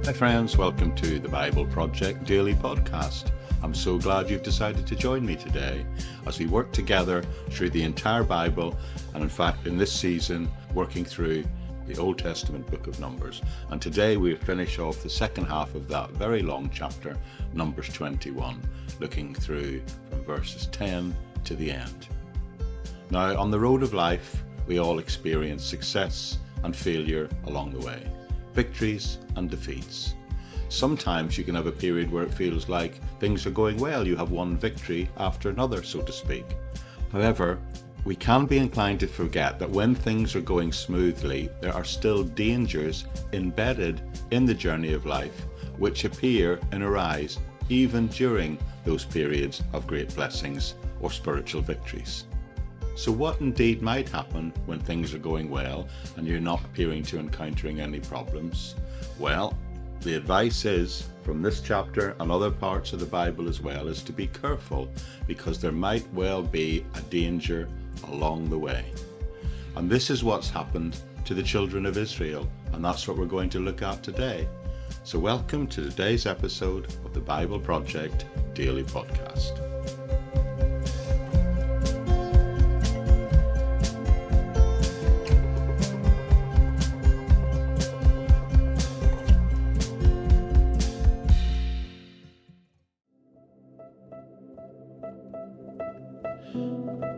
Hi friends, welcome to the Bible Project Daily Podcast. I'm so glad you've decided to join me today as we work together through the entire Bible, and in fact in this season working through the Old Testament book of Numbers. And today we'll finish off the second half of that very long chapter, Numbers 21, looking through from verses 10 to the end. Now, on the road of life, we all experience success and failure along the way, victories and defeats. Sometimes you can have a period where it feels like things are going well. You have one victory after another, so to speak. However, we can be inclined to forget that when things are going smoothly, there are still dangers embedded in the journey of life which appear and arise even during those periods of great blessings or spiritual victories. So what indeed might happen when things are going well and you're not appearing to encountering any problems? Well, the advice is, from this chapter and other parts of the Bible as well, is to be careful, because there might well be a danger along the way. And this is what's happened to the children of Israel, and that's what we're going to look at today. So welcome to today's episode of the Bible Project Daily Podcast.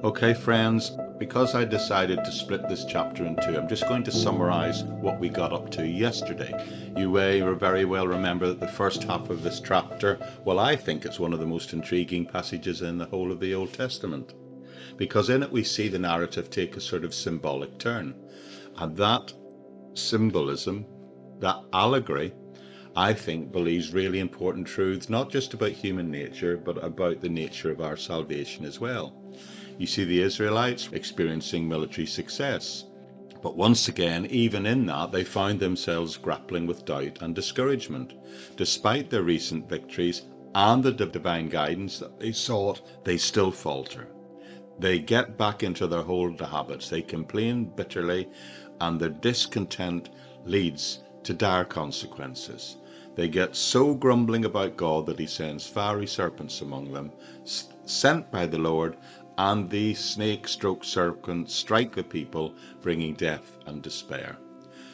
Okay friends, because I decided to split this chapter in two, I'm just going to summarize what we got up to yesterday. You may very well remember that the first half of this chapter, well, I think it's one of the most intriguing passages in the whole of the Old Testament, because in it we see the narrative take a sort of symbolic turn. And that symbolism, that allegory, I think believes really important truths, not just about human nature, but about the nature of our salvation as well. You see the Israelites experiencing military success. But once again, even in that, they found themselves grappling with doubt and discouragement. Despite their recent victories and the divine guidance that they sought, they still falter. They get back into their old habits. They complain bitterly, and their discontent leads to dire consequences. They get so grumbling about God that he sends fiery serpents among them, sent by the Lord, and the snake-stroke serpents strike the people, bringing death and despair.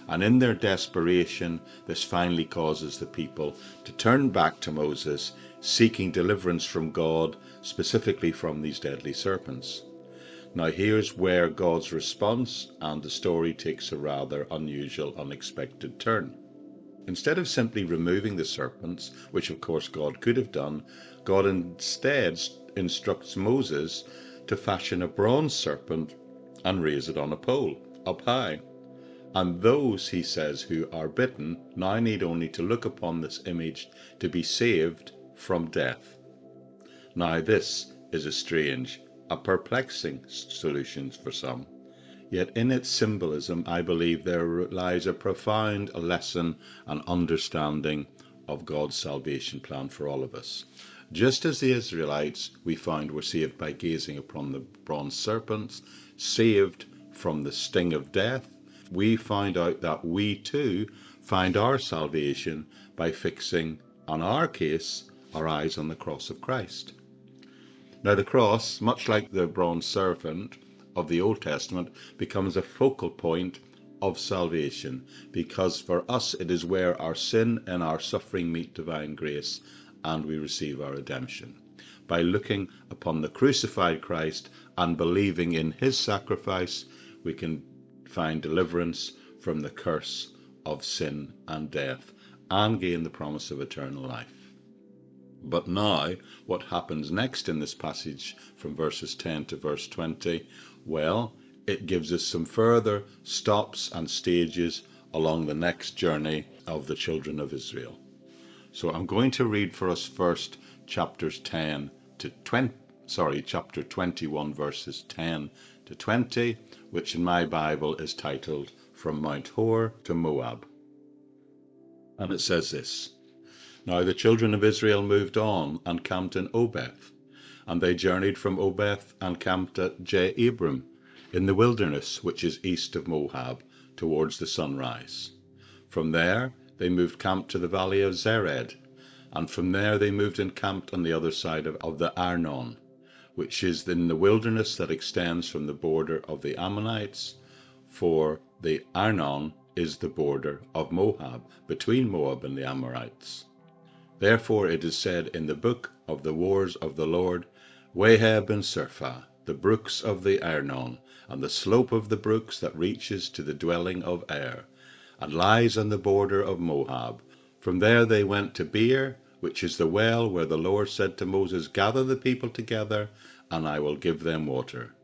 And in their desperation, this finally causes the people to turn back to Moses, seeking deliverance from God, specifically from these deadly serpents. Now here's where God's response and the story takes a rather unusual, unexpected turn. Instead of simply removing the serpents, which of course God could have done, God instead instructs Moses to fashion a bronze serpent and raise it on a pole up high. And those, he says, who are bitten now need only to look upon this image to be saved from death. Now this is a strange, a perplexing solution for some. Yet in its symbolism, I believe there lies a profound lesson and understanding of God's salvation plan for all of us. Just as the Israelites, we found, were saved by gazing upon the bronze serpents, saved from the sting of death, we find out that we too find our salvation by fixing, on our case, our eyes on the cross of Christ. Now the cross, much like the bronze serpent of the Old Testament, becomes a focal point of salvation, because for us it is where our sin and our suffering meet divine grace, and we receive our redemption. By looking upon the crucified Christ and believing in his sacrifice, we can find deliverance from the curse of sin and death and gain the promise of eternal life. But now, what happens next in this passage from verses 10 to verse 20? Well, it gives us some further stops and stages along the next journey of the children of Israel. So I'm going to read for us first chapter 21 verses 10 to 20, which in my Bible is titled From Mount Hor to Moab. And it says this: Now the children of Israel moved on and camped in Obeth, and they journeyed from Obeth and camped at Abram in the wilderness which is east of Moab, towards the sunrise. From there they moved camp to the valley of Zered, and from there they moved and camped on the other side of the Arnon, which is in the wilderness that extends from the border of the Ammonites, for the Arnon is the border of Moab, between Moab and the Amorites. Therefore it is said in the book of the wars of the Lord, Waheb and Surphah, the brooks of the Arnon, and the slope of the brooks that reaches to the dwelling of Ar, and lies on the border of Moab. From there they went to Beer, which is the well where the Lord said to Moses, Gather the people together, and I will give them water.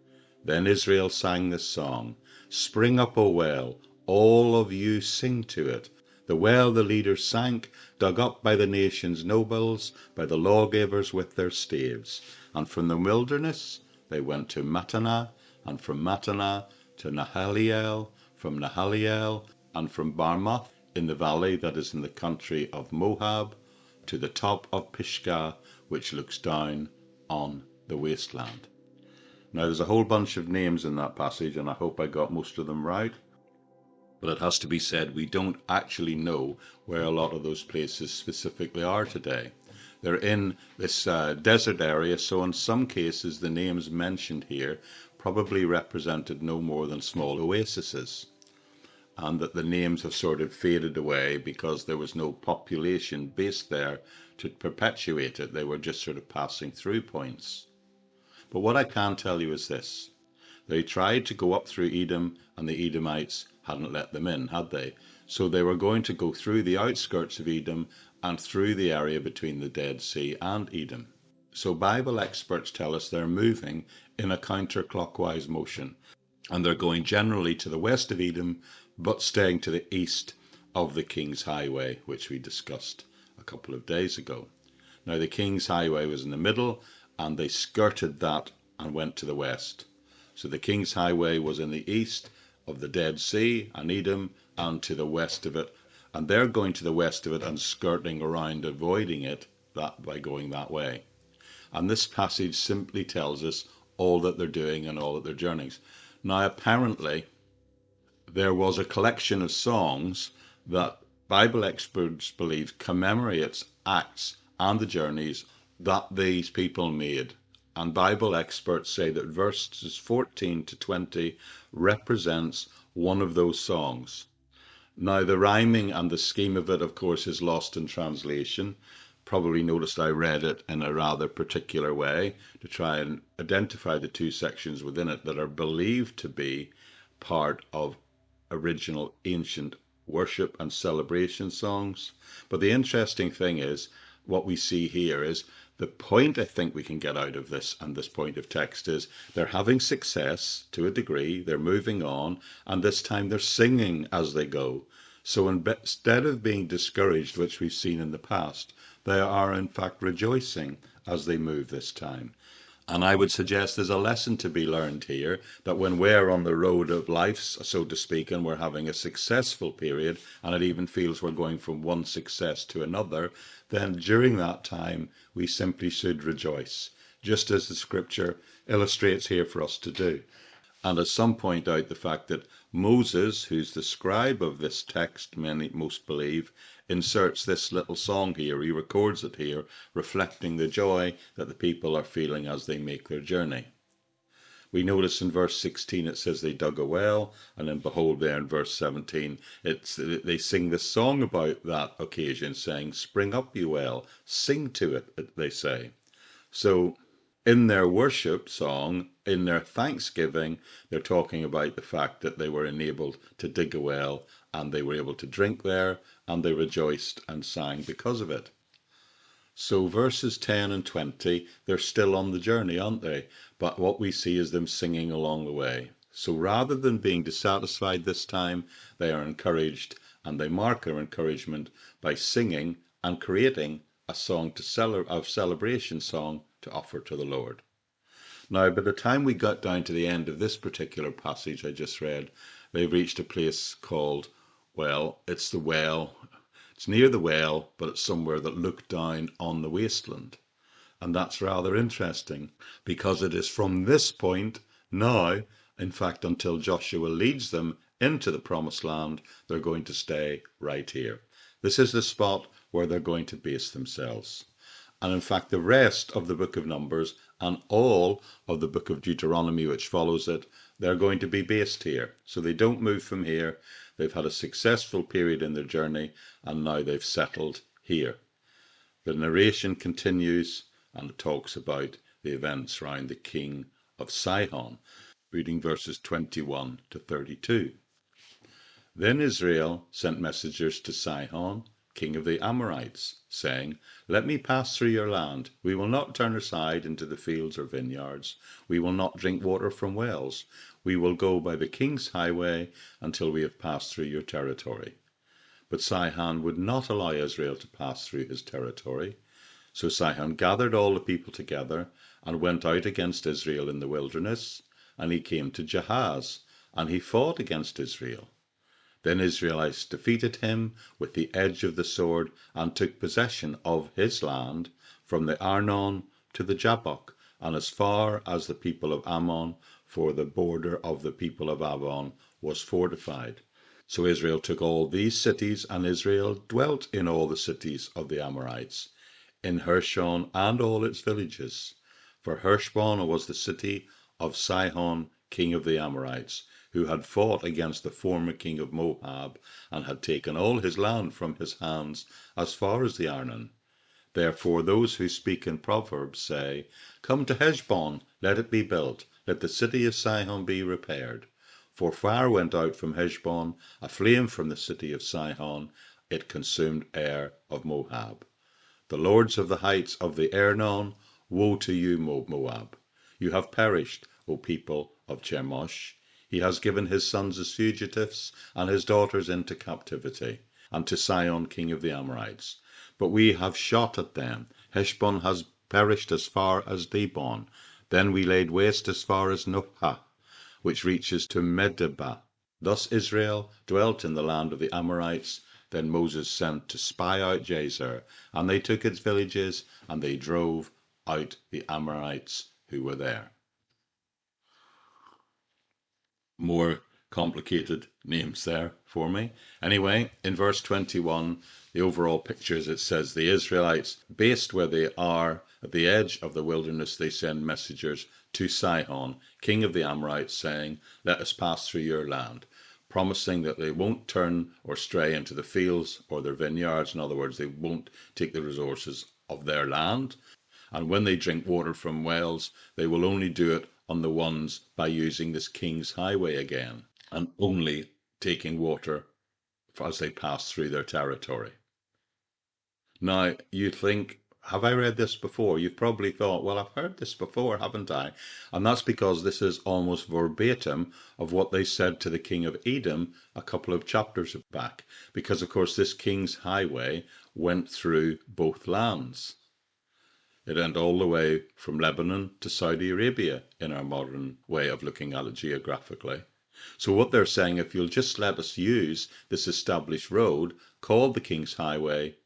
Then Israel sang this song, Spring up, O well, all of you sing to it. The well the leaders sank, dug up by the nation's nobles, by the lawgivers with their staves. And from the wilderness they went to Mattanah, and from Mattanah to Nahaliel, from Nahaliel, and from Barmoth in the valley that is in the country of Moab, to the top of Pisgah, which looks down on the wasteland. Now there's a whole bunch of names in that passage, and I hope I got most of them right. But it has to be said, we don't actually know where a lot of those places specifically are today. They're in this desert area, so in some cases the names mentioned here probably represented no more than small oases, and that the names have sort of faded away because there was no population based there to perpetuate it. They were just sort of passing through points. But what I can tell you is this. They tried to go up through Edom, and the Edomites hadn't let them in, had they? So they were going to go through the outskirts of Edom and through the area between the Dead Sea and Edom. So Bible experts tell us they're moving in a counterclockwise motion, and they're going generally to the west of Edom, but staying to the east of the King's Highway, which we discussed a couple of days ago. Now the King's Highway was in the middle, and they skirted that and went to the west. So the King's Highway was in the east of the Dead Sea and Edom, and to the west of it. And they're going to the west of it and skirting around, avoiding it that by going that way. And this passage simply tells us all that they're doing and all that their journeys. Now, apparently, there was a collection of songs that Bible experts believe commemorates acts and the journeys that these people made. And Bible experts say that verses 14 to 20 represents one of those songs. Now, the rhyming and the scheme of it, of course, is lost in translation. Probably noticed I read it in a rather particular way to try and identify the two sections within it that are believed to be part of original ancient worship and celebration songs. But the interesting thing is, what we see here is the point I think we can get out of this, and this point of text, is they're having success to a degree, they're moving on, and this time they're singing as they go. So instead of being discouraged, which we've seen in the past, they are in fact rejoicing as they move this time. And I would suggest there's a lesson to be learned here, that when we're on the road of life, so to speak, and we're having a successful period, and it even feels we're going from one success to another, then during that time we simply should rejoice, just as the scripture illustrates here for us to do. And as some point out, the fact that Moses, who's the scribe of this text, most believe, inserts this little song here. He records it here, reflecting the joy that the people are feeling as they make their journey. We notice in verse 16 it says they dug a well, and then behold there in verse 17 they sing this song about that occasion, saying, Spring up, you well, sing to it, they say. So in their worship song, in their thanksgiving, they're talking about the fact that they were enabled to dig a well, and they were able to drink there, and they rejoiced and sang because of it. So verses 10 and 20, they're still on the journey, aren't they? But what we see is them singing along the way. So rather than being dissatisfied this time, they are encouraged, and they mark their encouragement by singing and creating a song a celebration song to offer to the Lord. Now, by the time we got down to the end of this particular passage I just read, they've reached a place called, well, it's the well. It's near the well, but it's somewhere that looked down on the wasteland. And that's rather interesting, because it is from this point now, in fact, until Joshua leads them into the promised land, they're going to stay right here. This is the spot where they're going to base themselves. And in fact, the rest of the book of Numbers and all of the book of Deuteronomy, which follows it, they're going to be based here. So they don't move from here. They've had a successful period in their journey, and now they've settled here. The narration continues, and it talks about the events around the king of Sihon, reading verses 21 to 32. Then Israel sent messengers to Sihon, king of the Amorites, saying, Let me pass through your land. We will not turn aside into the fields or vineyards. We will not drink water from wells. We will go by the king's highway until we have passed through your territory. But Sihon would not allow Israel to pass through his territory. So Sihon gathered all the people together and went out against Israel in the wilderness, and he came to Jahaz, and he fought against Israel. Then Israelites defeated him with the edge of the sword and took possession of his land from the Arnon to the Jabbok, and as far as the people of Ammon, for the border of the people of Ammon was fortified. So Israel took all these cities, and Israel dwelt in all the cities of the Amorites, in Heshbon and all its villages. For Heshbon was the city of Sihon, king of the Amorites, who had fought against the former king of Moab, and had taken all his land from his hands as far as the Arnon. Therefore those who speak in Proverbs say, Come to Heshbon, let it be built, let the city of Sihon be repaired. For fire went out from Heshbon, a flame from the city of Sihon, it consumed Ar of Moab. The lords of the heights of the Arnon, woe to you, Moab! You have perished, O people of Chemosh. He has given his sons as fugitives, and his daughters into captivity, and to Sihon, king of the Amorites. But we have shot at them. Heshbon has perished as far as Dibon. Then we laid waste as far as Nophah, which reaches to Medeba. Thus Israel dwelt in the land of the Amorites. Then Moses sent to spy out Jazer, and they took its villages, and they drove out the Amorites who were there. More complicated names there for me. Anyway, in verse 21, the overall picture is it says, The Israelites, based where they are at the edge of the wilderness, they send messengers to Sihon, king of the Amorites, saying, Let us pass through your land, promising that they won't turn or stray into the fields or their vineyards. In other words, they won't take the resources of their land. And when they drink water from wells, they will only do it on the ones by using this king's highway again, and only taking water as they pass through their territory. Now, you think, have I read this before? You've probably thought, well, I've heard this before, haven't I? And that's because this is almost verbatim of what they said to the king of Edom a couple of chapters back. Because, of course, this king's highway went through both lands. It went all the way from Lebanon to Saudi Arabia in our modern way of looking at it geographically. So what they're saying, if you'll just let us use this established road called the King's Highway,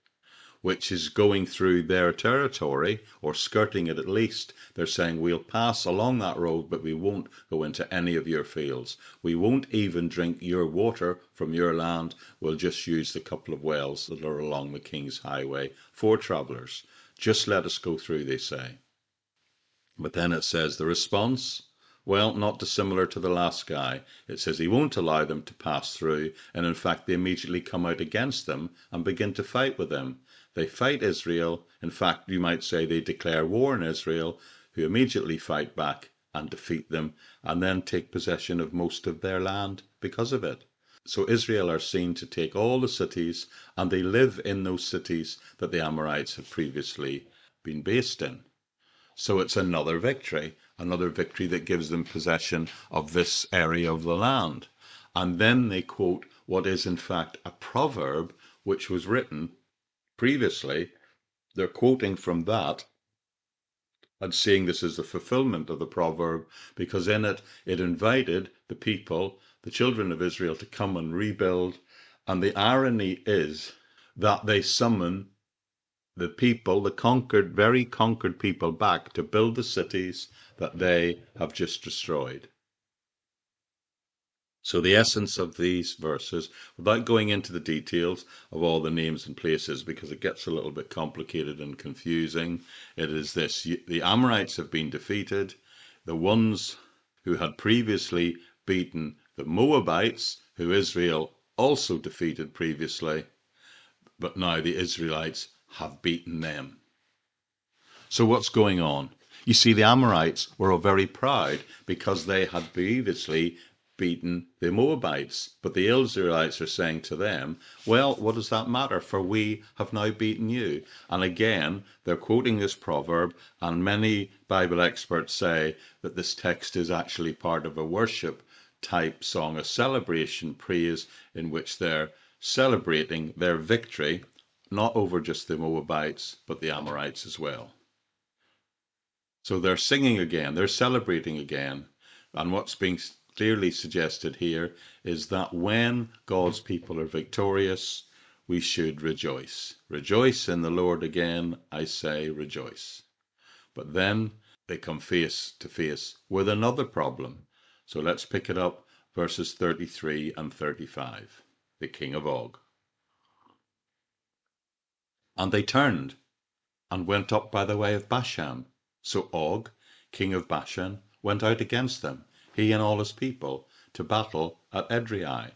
which is going through their territory, or skirting it at least, they're saying we'll pass along that road, but we won't go into any of your fields. We won't even drink your water from your land. We'll just use the couple of wells that are along the King's Highway for travellers. Just let us go through, they say. But then it says the response, well, not dissimilar to the last guy. It says he won't allow them to pass through, and in fact they immediately come out against them and begin to fight with them. They fight Israel. In fact, you might say they declare war on Israel, who immediately fight back and defeat them, and then take possession of most of their land because of it. So Israel are seen to take all the cities, and they live in those cities that the Amorites had previously been based in. So it's another victory that gives them possession of this area of the land. And then they quote what is in fact a proverb which was written previously. They're quoting from that and saying this is the fulfillment of the proverb, because in it invited the people, the children of Israel, to come and rebuild. And the irony is that they summon the people, the conquered, very conquered people, back to build the cities that they have just destroyed. So the essence of these verses, without going into the details of all the names and places because it gets a little bit complicated and confusing, it is this: the Amorites have been defeated. The ones who had previously beaten the Moabites, who Israel also defeated previously, but now the Israelites have beaten them. So what's going on? You see, the Amorites were very proud because they had previously beaten the Moabites. But the Israelites are saying to them, well, what does that matter? For we have now beaten you. And again, they're quoting this proverb, and many Bible experts say that this text is actually part of a worship type song, a celebration praise in which they're celebrating their victory, not over just the Moabites, but the Amorites as well. So they're singing again, they're celebrating again. And what's being clearly suggested here is that when God's people are victorious, we should rejoice. Rejoice in the Lord again, I say rejoice. But then they come face to face with another problem. So let's pick it up, verses 33 and 35. The king of Og. And they turned and went up by the way of Bashan. So Og, king of Bashan, went out against them, he and all his people, to battle at Edrei.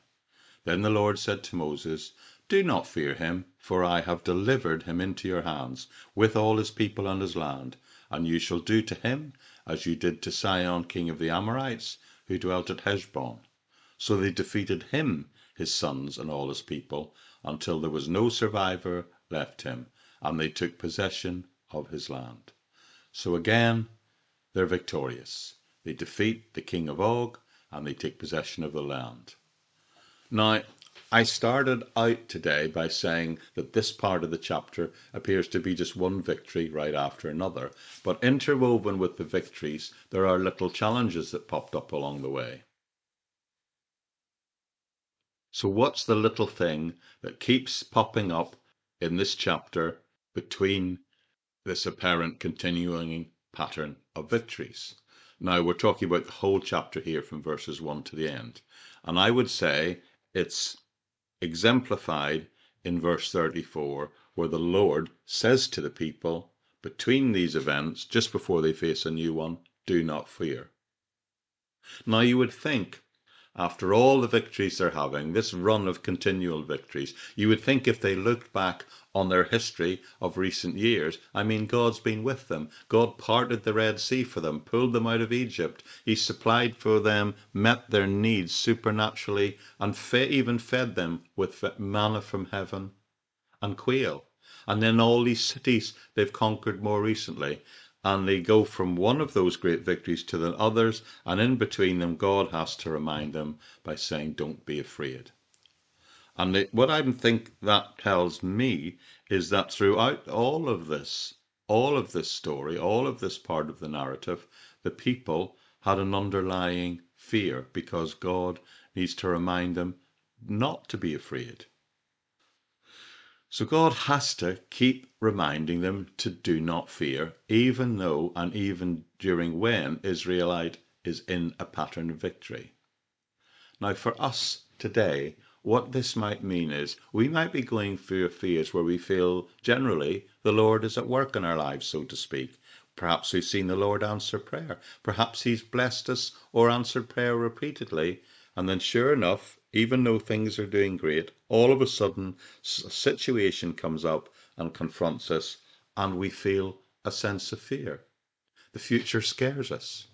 Then the Lord said to Moses, do not fear him, for I have delivered him into your hands, with all his people and his land. And you shall do to him as you did to Sihon, king of the Amorites, who dwelt at Heshbon. So they defeated him, his sons, and all his people, until there was no survivor left him, and they took possession of his land. So again, they're victorious. They defeat the king of Og, and they take possession of the land. Now, I started out today by saying that this part of the chapter appears to be just one victory right after another, but interwoven with the victories, there are little challenges that popped up along the way. So what's the little thing that keeps popping up in this chapter between this apparent continuing pattern of victories? Now, we're talking about the whole chapter here from verses 1 to the end. And I would say it's exemplified in verse 34, where the Lord says to the people, between these events, just before they face a new one, do not fear. Now, you would think, after all the victories they're having, this run of continual victories, you would think if they looked back on their history of recent years, I mean, God's been with them. God parted the Red Sea for them, pulled them out of Egypt. He supplied for them, met their needs supernaturally, and even fed them with manna from heaven and quail. And then all these cities they've conquered more recently. And they go from one of those great victories to the others, and in between them, God has to remind them by saying, don't be afraid. And what I think that tells me is that throughout all of this story, all of this part of the narrative, the people had an underlying fear because God needs to remind them not to be afraid. So God has to keep reminding them to do not fear, even though and even during when Israelite is in a pattern of victory. Now for us today, what this might mean is we might be going through a phase where we feel generally the Lord is at work in our lives, so to speak. Perhaps we've seen the Lord answer prayer. Perhaps he's blessed us or answered prayer repeatedly. And then sure enough, even though things are doing great, all of a sudden a situation comes up and confronts us and we feel a sense of fear. The future scares us.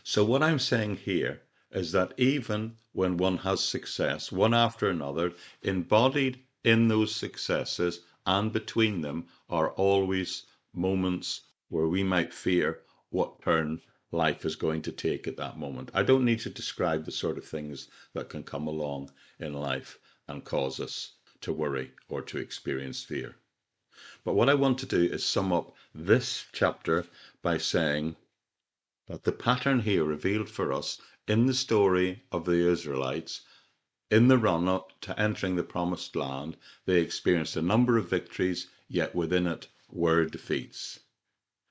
So what I'm saying here is that even when one has success, one after another, embodied in those successes and between them are always moments where we might fear what turn life is going to take at that moment. I don't need to describe the sort of things that can come along in life and cause us to worry or to experience fear. But what I want to do is sum up this chapter by saying that the pattern here revealed for us in the story of the Israelites, in the run-up to entering the promised land, they experienced a number of victories, yet within it were defeats.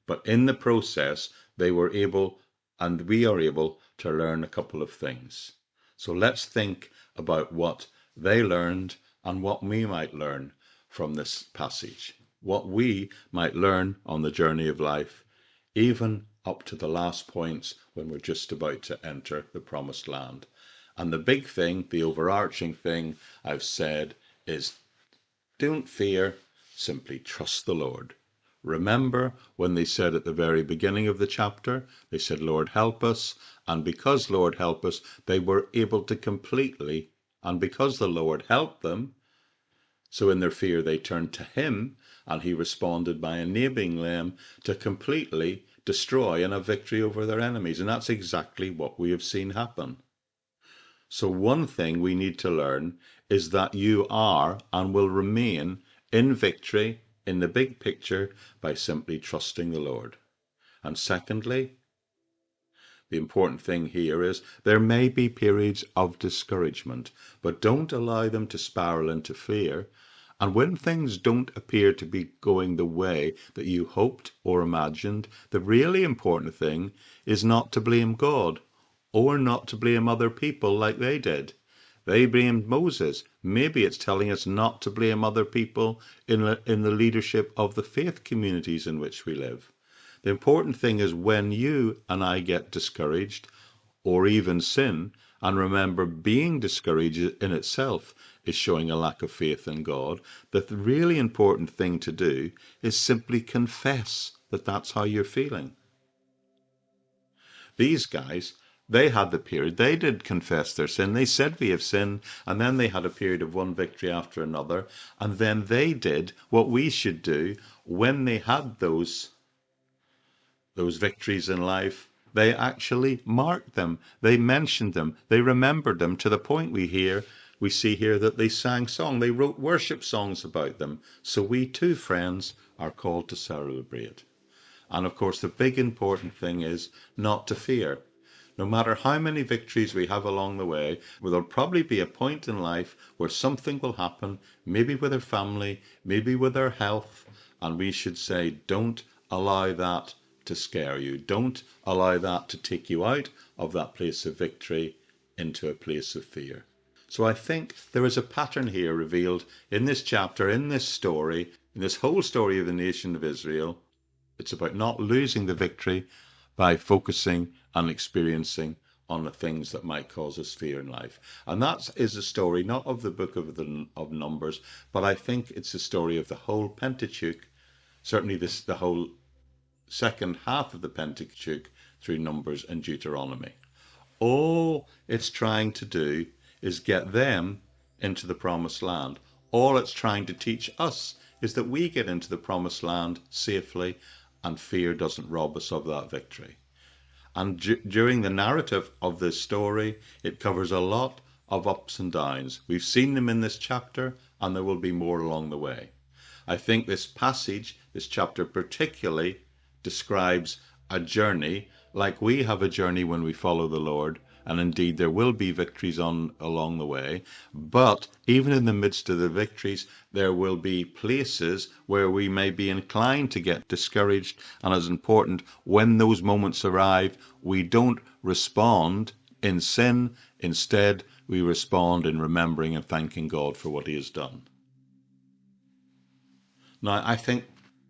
But in the process, they were able, and we are able, to learn a couple of things. So let's think about what they learned and what we might learn from this passage, what we might learn on the journey of life, even up to the last points when we're just about to enter the promised land. And the big thing, the overarching thing I've said is, don't fear, simply trust the Lord. Remember when they said at the very beginning of the chapter, they said, Lord, help us. And because Lord, help us, they were able to completely, and because the Lord helped them, so in their fear they turned to him, and he responded by enabling them to completely destroy and have victory over their enemies. And that's exactly what we have seen happen. So one thing we need to learn is that you are and will remain in victory in the big picture by simply trusting the Lord. And secondly, the important thing here is there may be periods of discouragement, but don't allow them to spiral into fear. And when things don't appear to be going the way that you hoped or imagined, the really important thing is not to blame God or not to blame other people like they did. They blamed Moses. Maybe it's telling us not to blame other people in the leadership of the faith communities in which we live. The important thing is when you and I get discouraged or even sin, and remember being discouraged in itself is showing a lack of faith in God, that the really important thing to do is simply confess that that's how you're feeling. These guys, they had the period, they did confess their sin. They said we have sinned, and then they had a period of one victory after another, and then they did what we should do when they had those victories in life. They actually marked them. They mentioned them. They remembered them to the point we see here that they sang song. They wrote worship songs about them. So we too, friends, are called to celebrate. And of course, the big important thing is not to fear. No matter how many victories we have along the way, there'll probably be a point in life where something will happen, maybe with our family, maybe with our health, and we should say, don't allow that to scare you. Don't allow that to take you out of that place of victory into a place of fear. So I think there is a pattern here revealed in this chapter, in this story, in this whole story of the nation of Israel. It's about not losing the victory by focusing and experiencing on the things that might cause us fear in life. And that is a story not of the book of Numbers, but I think it's a story of the whole Pentateuch, certainly the whole second half of the Pentateuch through Numbers and Deuteronomy. All it's trying to do is get them into the promised land. All it's trying to teach us is that we get into the promised land safely and fear doesn't rob us of that victory. And during the narrative of this story, it covers a lot of ups and downs. We've seen them in this chapter, and there will be more along the way. I think this passage, this chapter particularly, describes a journey like we have a journey when we follow the Lord, and indeed there will be victories along the way. But even in the midst of the victories, there will be places where we may be inclined to get discouraged, and it's important when those moments arrive, we don't respond in sin. Instead, we respond in remembering and thanking God for what he has done. Now, I think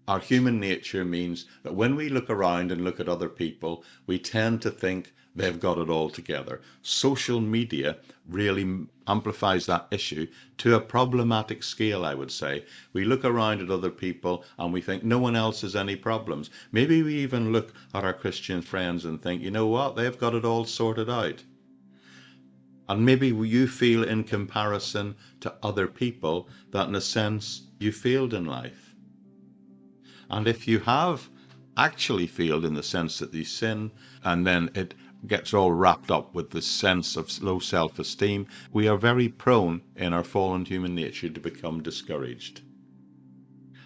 our human nature means that when we look around and look at other people, we tend to think they've got it all together. Social media really amplifies that issue to a problematic scale, I would say. We look around at other people and we think no one else has any problems. Maybe we even look at our Christian friends and think, you know what, they've got it all sorted out. And maybe you feel in comparison to other people that in a sense you failed in life. And if you have actually failed in the sense that you sin, and then it gets all wrapped up with this sense of low self-esteem, we are very prone in our fallen human nature to become discouraged.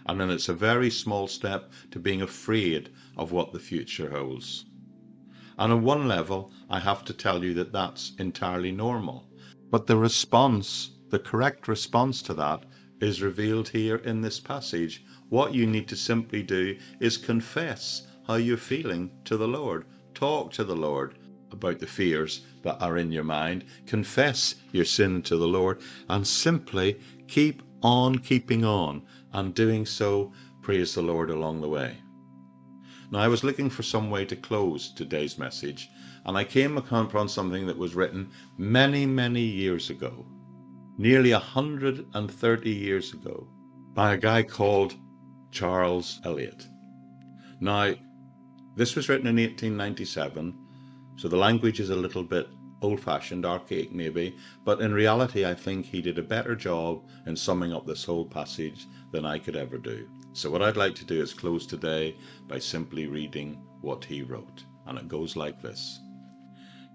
And then it's a very small step to being afraid of what the future holds. And on one level, I have to tell you that that's entirely normal. But the response, the correct response to that, is revealed here in this passage. What you need to simply do is confess how you're feeling to the Lord. Talk to the Lord. about the fears that are in your mind. Confess your sin to the Lord and simply keep on keeping on, and doing so, praise the Lord along the way. Now, I was looking for some way to close today's message, and I came upon something that was written many, many years ago, nearly 130 years ago, by a guy called Charles Eliot. Now, this was written in 1897, so the language is a little bit old-fashioned, archaic maybe, but in reality I think he did a better job in summing up this whole passage than I could ever do. So what I'd like to do is close today by simply reading what he wrote, and it goes like this.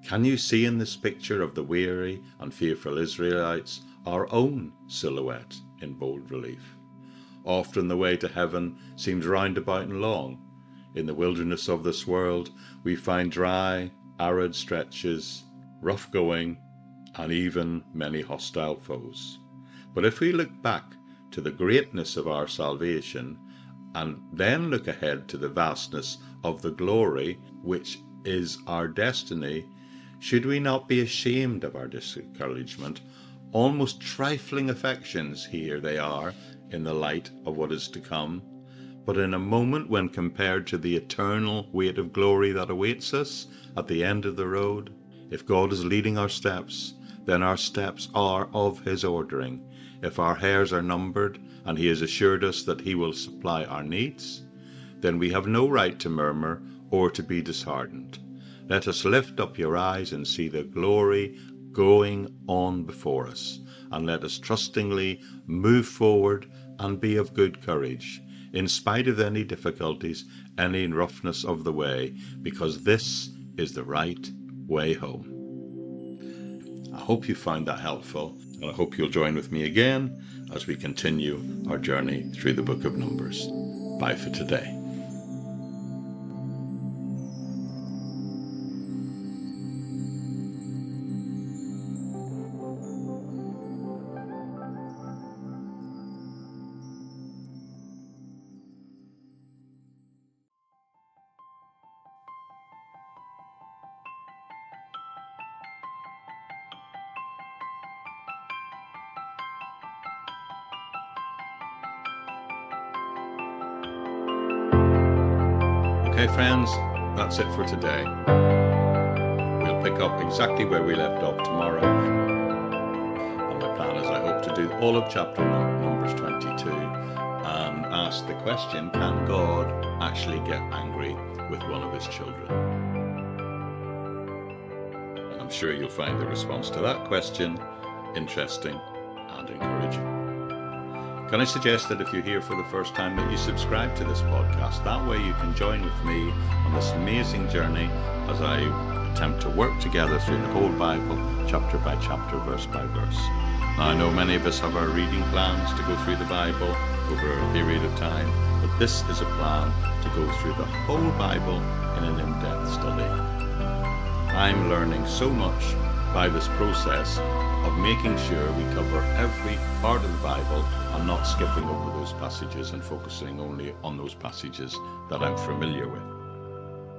Can you see in this picture of the weary and fearful Israelites our own silhouette in bold relief? Often the way to heaven seems roundabout and long. In the wilderness of this world we find dry, arid stretches, rough going, and even many hostile foes. But if we look back to the greatness of our salvation, and then look ahead to the vastness of the glory which is our destiny, should we not be ashamed of our discouragement? Almost trifling affections, here they are in the light of what is to come. But in a moment, when compared to the eternal weight of glory that awaits us at the end of the road, if God is leading our steps, then our steps are of his ordering. If our hairs are numbered, and he has assured us that he will supply our needs, then we have no right to murmur or to be disheartened. Let us lift up your eyes and see the glory going on before us, and let us trustingly move forward and be of good courage, in spite of any difficulties, any roughness of the way, because this is the right way home. I hope you found that helpful, and I hope you'll join with me again as we continue our journey through the book of Numbers. Bye for today. Okay, friends, that's it for today. We'll pick up exactly where we left off tomorrow. And my plan is I hope to do all of chapter Numbers 22 and ask the question, can God actually get angry with one of his children? And I'm sure you'll find the response to that question interesting and encouraging. Can I suggest that if you're here for the first time that you subscribe to this podcast? That way you can join with me on this amazing journey as I attempt to work together through the whole Bible, chapter by chapter, verse by verse. Now, I know many of us have our reading plans to go through the Bible over a period of time, but this is a plan to go through the whole Bible in an in-depth study. I'm learning so much by this process of making sure we cover every part of the Bible and not skipping over those passages and focusing only on those passages that I'm familiar with.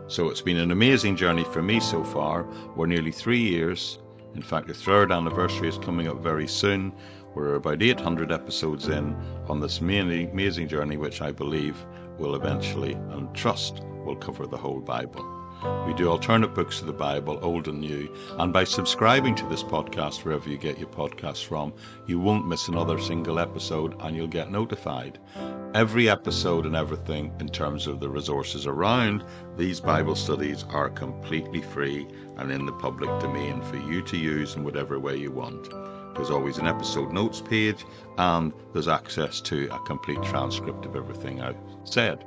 So it's been an amazing journey for me so far. We're nearly 3 years. In fact, the third anniversary is coming up very soon. We're about 800 episodes in on this amazing journey, which I believe will eventually and trust will cover the whole Bible. We do alternate books of the Bible, old and new, and by subscribing to this podcast wherever you get your podcasts from, you won't miss another single episode and you'll get notified. Every episode and everything in terms of the resources around these Bible studies are completely free and in the public domain for you to use in whatever way you want. There's always an episode notes page and there's access to a complete transcript of everything I've said.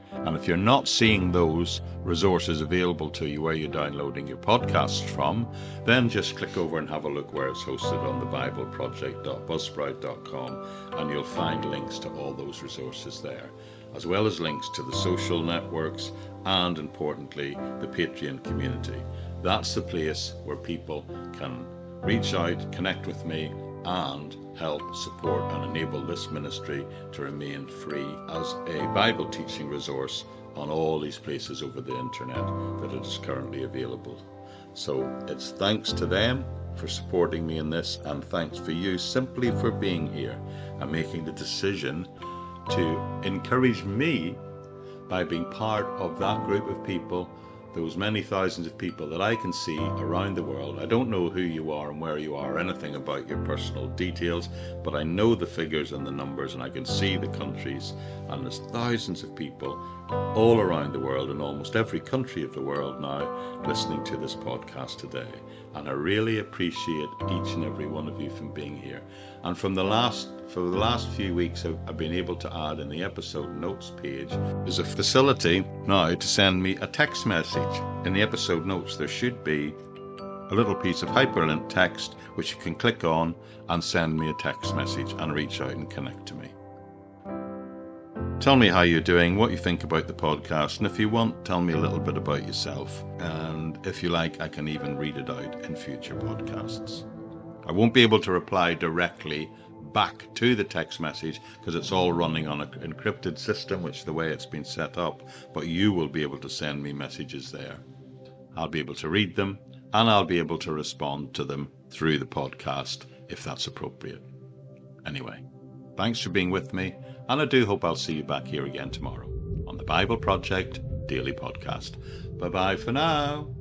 And if you're not seeing those resources available to you where you're downloading your podcasts from, then just click over and have a look where it's hosted on thebibleproject.buzzsprout.com, and you'll find links to all those resources there, as well as links to the social networks and, importantly, the Patreon community. That's the place where people can reach out, connect with me, and help support and enable this ministry to remain free as a Bible teaching resource on all these places over the internet that it is currently available. So it's thanks to them for supporting me in this, and thanks for you simply for being here and making the decision to encourage me by being part of that group of people, those many thousands of people that I can see around the world. I don't know who you are and where you are, or anything about your personal details, but I know the figures and the numbers, and I can see the countries, and there's thousands of people all around the world, in almost every country of the world now, listening to this podcast today. And I really appreciate each and every one of you from being here. And for the last few weeks, I've been able to add in the episode notes page, there's a facility now to send me a text message. In the episode notes, there should be a little piece of hyperlink text which you can click on and send me a text message and reach out and connect to me. Tell me how you're doing, what you think about the podcast, and if you want, tell me a little bit about yourself. And if you like, I can even read it out in future podcasts. I won't be able to reply directly back to the text message because it's all running on an encrypted system, which is the way it's been set up, but you will be able to send me messages there. I'll be able to read them, and I'll be able to respond to them through the podcast if that's appropriate. Anyway, thanks for being with me, and I do hope I'll see you back here again tomorrow on the Bible Project Daily Podcast. Bye-bye for now.